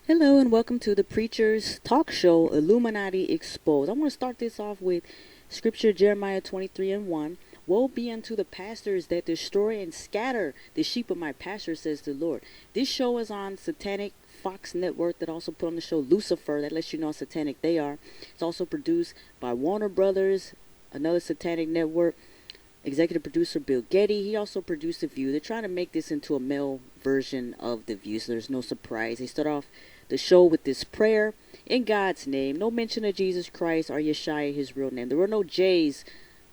Hello and welcome to the Preacher's Talk Show, Illuminati Exposed. I want to start this off with Scripture, Jeremiah 23 and 1. Woe be unto the pastors that destroy and scatter the sheep of my pasture, says the Lord. This show is on Satanic Fox Network that also put on the show Lucifer. That lets you know how satanic they are. It's also produced by Warner Brothers, another satanic network. Executive producer Bill Getty. He also produced The View. They're trying to make this into a male version of The View, so there's no surprise. They start off the show with this prayer in God's name. No mention of Jesus Christ or Yeshua, his real name. There were no J's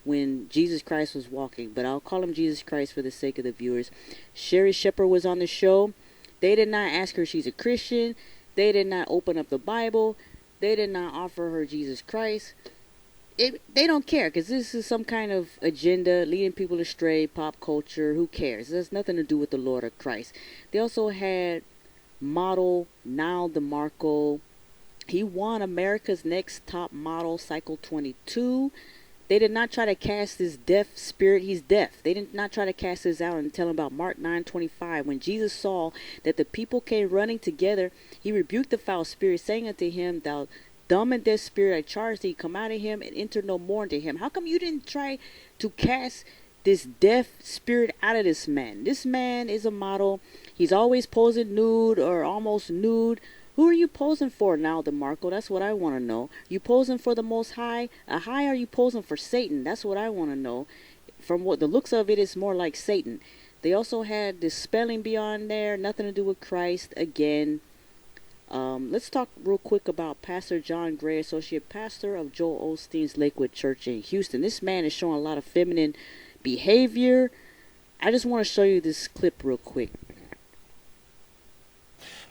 when Jesus Christ was walking, but I'll call him Jesus Christ for the sake of the viewers. Sherry Shepard was on the show. They did not ask her if she's a Christian. They did not open up the Bible. They did not offer her Jesus Christ. They don't care because this is some kind of agenda leading people astray, pop culture. Who cares? It has nothing to do with the Lord or Christ. They also had model Niall DeMarco. He won America's Next Top Model Cycle 22. They did not try to cast this deaf spirit. He's deaf. They did not try to cast this out and tell him about Mark 9:25. When Jesus saw that the people came running together, he rebuked the foul spirit, saying unto him, Thou dumb and deaf spirit, I charge thee, come out of him and enter no more into him. How come you didn't try to cast this deaf spirit out of this man? This man is a model. He's always posing nude or almost nude. Who are you posing for now, DeMarco? That's what I want to know. You posing for the Most High? High, are you posing for Satan? That's what I want to know. From what the looks of it, it's more like Satan. They also had this spelling beyond there, nothing to do with Christ again. Let's talk real quick about Pastor John Gray, associate pastor of Joel Osteen's Lakewood Church in Houston. This man is showing a lot of feminine behavior. I just want to show you this clip real quick.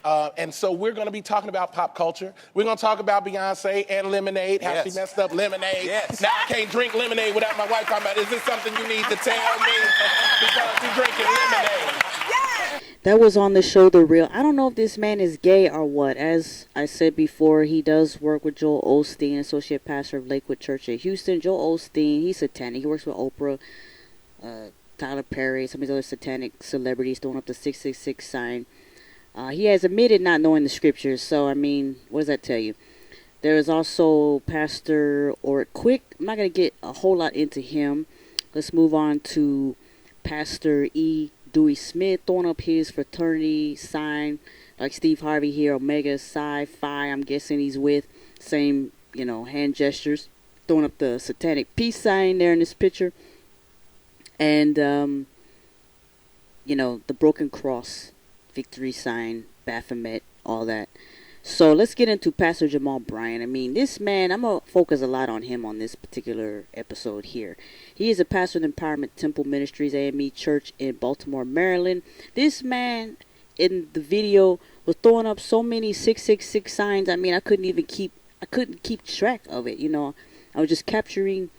And so we're going to be talking about pop culture. We're going to talk about Beyonce and lemonade, how she messed up lemonade. Yes. Now I can't drink lemonade without my wife talking about, is this something you need to tell me? Because you're drinking lemonade. That was on the show The Real. I don't know if this man is gay or what. As I said before, he does work with Joel Osteen, associate pastor of Lakewood Church in Houston. Joel Osteen, he's satanic. He works with Oprah, Tyler Perry, some of these other satanic celebrities throwing up the 666 sign. He has admitted not knowing the scriptures, so I mean, what does that tell you? There is also Pastor Orrick Quick. I'm not going to get a whole lot into him. Let's move on to Pastor E. Dewey Smith throwing up his fraternity sign, like Steve Harvey here, Omega Psi Phi, I'm guessing he's with. Same, hand gestures. Throwing up the satanic peace sign there in this picture. And, the broken cross, victory sign, Baphomet, all that. So let's get into Pastor Jamal Bryan. I mean, this man, I'm going to focus a lot on him on this particular episode here. He is a pastor of the Empowerment Temple Ministries, AME Church in Baltimore, Maryland. This man in the video was throwing up so many 666 signs. I mean, I couldn't keep track of it. I was just capturing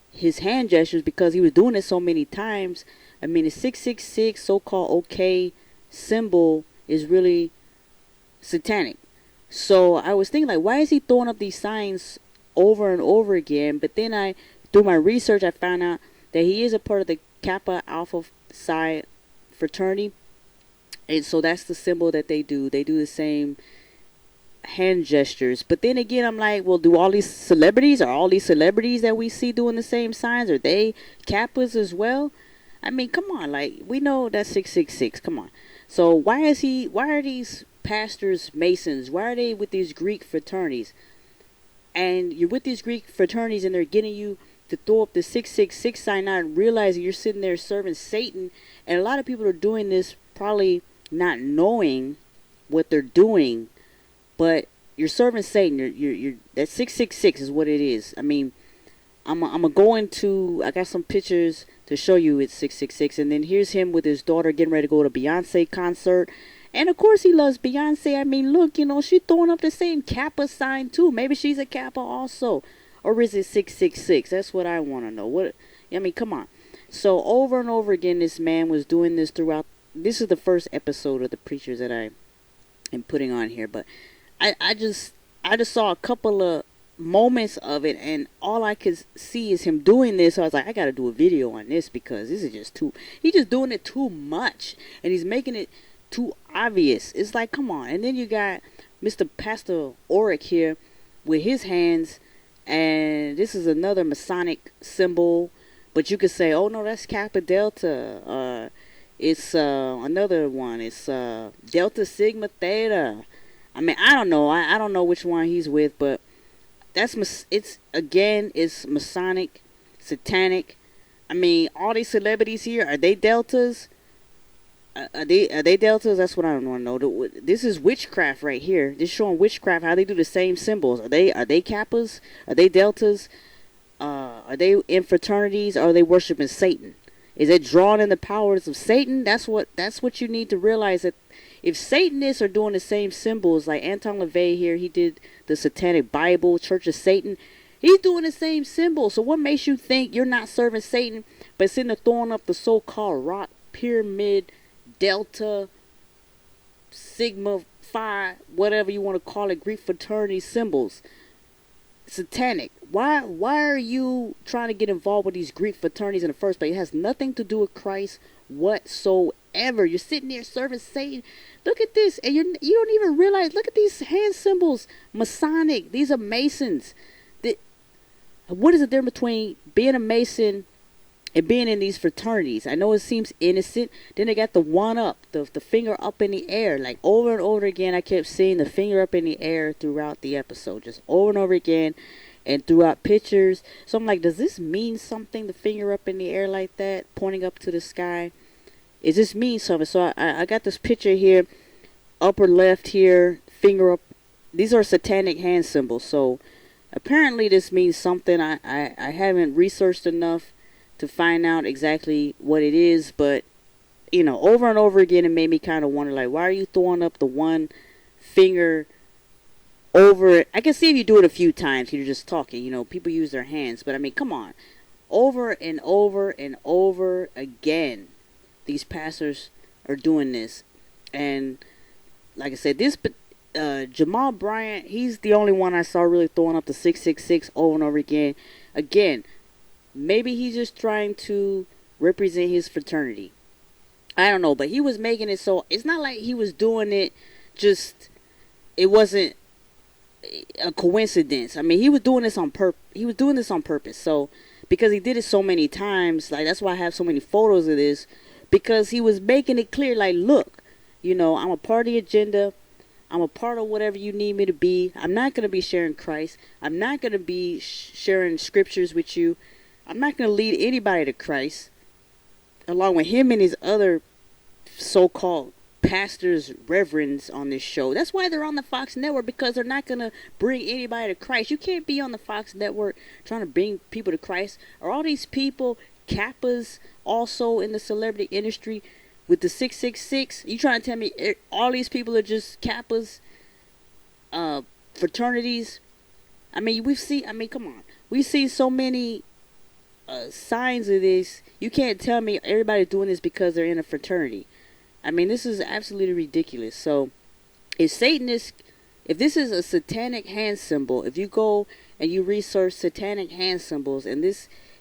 his hand gestures because he was doing it so many times. I mean, the 666 so-called okay symbol is really satanic. So I was thinking, like, why is he throwing up these signs over and over again? But then through my research, I found out that he is a part of the Kappa Alpha Psi fraternity. And so that's the symbol that they do. They do the same hand gestures. But then again, I'm like, well, are all these celebrities that we see doing the same signs, are they Kappas as well? I mean, come on, like, we know that's 666. Come on. So why are these pastors Masons? Why are they with these Greek fraternities? And you're with these Greek fraternities and they're getting you to throw up the 666 sign, not realizing you're sitting there serving Satan. And a lot of people are doing this probably not knowing what they're doing, but you're serving Satan. You're that 666 is what it is. I mean, I'm going to, I got some pictures to show you it's 666. And then here's him with his daughter getting ready to go to Beyonce concert. And of course he loves Beyonce. I mean, look, she's throwing up the same Kappa sign too. Maybe she's a Kappa also. Or is it 666? That's what I want to know. Come on. So over and over again, this man was doing this throughout. This is the first episode of the preachers that I am putting on here. But I just saw a couple of moments of it, and all I could see is him doing this. So I was like, I got to do a video on this because this is just he's just doing it too much. And he's making it too obvious. It's like, come on. And then you got Mr. Pastor Oric here with his hands, and this is another Masonic symbol, but you could say, oh no, that's Kappa Delta. It's another one. It's Delta Sigma Theta. I mean, I don't know. I don't know which one he's with, but it's Masonic, satanic. I mean, all these celebrities here, are they deltas? Are they deltas? That's what I don't want to know. This is witchcraft right here. This showing witchcraft how they do the same symbols. Are they kappas? Are they deltas? Are they in fraternities? Or are they worshiping Satan? Is it drawing in the powers of Satan? That's what you need to realize, that if Satanists are doing the same symbols, like Anton LaVey here, he did the Satanic Bible, Church of Satan. He's doing the same symbol. So what makes you think you're not serving Satan, but sitting there throwing up the so-called rock pyramid, Delta, Sigma, Phi, whatever you want to call it, Greek fraternity symbols? Satanic. Why are you trying to get involved with these Greek fraternities in the first place? It has nothing to do with Christ whatsoever. You're sitting there serving Satan. Look at this, and you don't even realize. Look at these hand symbols, Masonic. These are Masons. What is the difference between being a Mason and being in these fraternities? I know it seems innocent. Then they got the one up, the finger up in the air. Like over and over again, I kept seeing the finger up in the air throughout the episode. Just over and over again, and throughout pictures. So I'm like, does this mean something, the finger up in the air like that, pointing up to the sky? Is this mean something? So I got this picture here, upper left here, finger up. These are satanic hand symbols. So apparently this means something. I haven't researched enough to find out exactly what it is, but over and over again, it made me kind of wonder, like, why are you throwing up the one finger over it? I can see if you do it a few times, you're just talking, people use their hands, but I mean, come on, over and over and over again, these pastors are doing this. And like I said, this Jamal Bryan, he's the only one I saw really throwing up the 666 over and over again. Again, maybe he's just trying to represent his fraternity. I don't know, but he was making it so it's not like he was doing it it wasn't a coincidence. I mean, he was doing this on purpose. So because he did it so many times, like that's why I have so many photos of this, because he was making it clear, like, look, I'm a part of the agenda. I'm a part of whatever you need me to be. I'm not going to be sharing Christ. I'm not going to be sharing scriptures with you. I'm not going to lead anybody to Christ, along with him and his other so-called pastors, reverends on this show. That's why they're on the Fox Network, because they're not going to bring anybody to Christ. You can't be on the Fox Network trying to bring people to Christ. Are all these people Kappas also in the celebrity industry with the 666? You trying to tell me all these people are just Kappas, fraternities? I mean, come on. We see so many signs of this. You can't tell me everybody's doing this because they're in a fraternity. I mean, this is absolutely ridiculous. So, if this is a satanic hand symbol, if you go and you research satanic hand symbols, and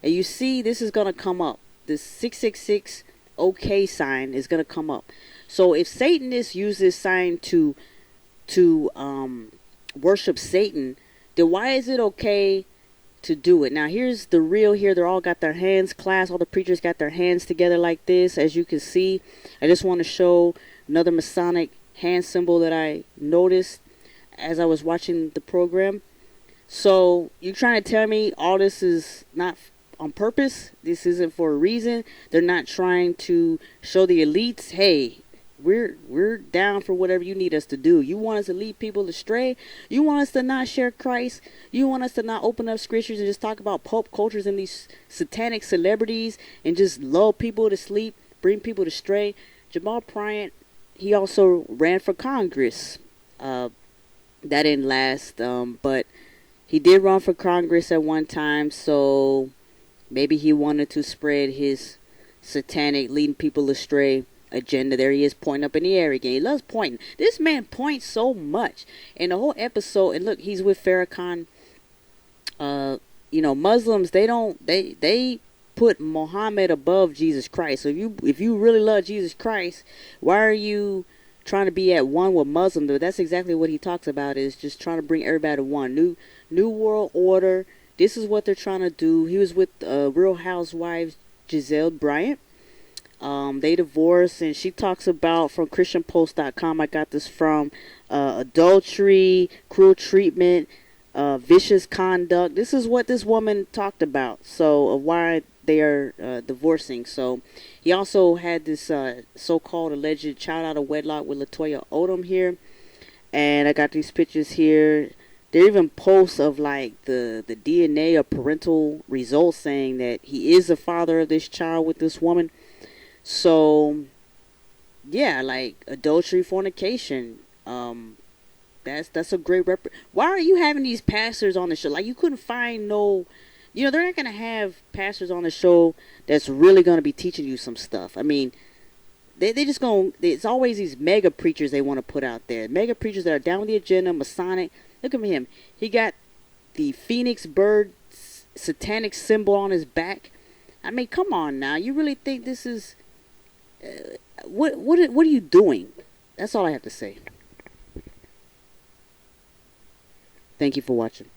you see this is gonna come up, this 666 OK sign is gonna come up. So, if Satanists use this sign to worship Satan, then why is it okay to do it? Now here's the real here. They're all got their hands clasped. All the preachers got their hands together like this, as you can see. I just want to show another Masonic hand symbol that I noticed as I was watching the program. So you're trying to tell me all this is not on purpose? This isn't for a reason? They're not trying to show the elites, hey, we're down for whatever you need us to do. You want us to lead people astray? You want us to not share Christ? You want us to not open up scriptures and just talk about pulp cultures and these satanic celebrities and just lull people to sleep, bring people to stray? Jamal Bryan, he also ran for Congress. That didn't last, but he did run for Congress at one time, so maybe he wanted to spread his satanic, leading people astray agenda. There he is, pointing up in the air again. He loves pointing. This man points so much in the whole episode. And look, he's with Farrakhan. Muslims, they put Muhammad above Jesus Christ. So if you really love Jesus Christ, why are you trying to be at one with Muslims. That's exactly what he talks about, is just trying to bring everybody to one. New world order. This is what they're trying to do. He was with Real Housewives Giselle Bryant. They divorced, and she talks about, from ChristianPost.com, I got this from, adultery, cruel treatment, vicious conduct. This is what this woman talked about. So why they are divorcing. So he also had this so-called alleged child out of wedlock with Latoya Odom here, and I got these pictures here. There are even posts of like the DNA or parental results saying that he is the father of this child with this woman. So yeah, like adultery, fornication. That's a great Why are you having these pastors on the show? Like, you couldn't find no, they're not gonna have pastors on the show that's really gonna be teaching you some stuff. I mean, they just gonna. It's always these mega preachers they want to put out there. Mega preachers that are down with the agenda, Masonic. Look at him. He got the phoenix bird satanic symbol on his back. I mean, come on now. You really think this is what are you doing? That's all I have to say. Thank you for watching.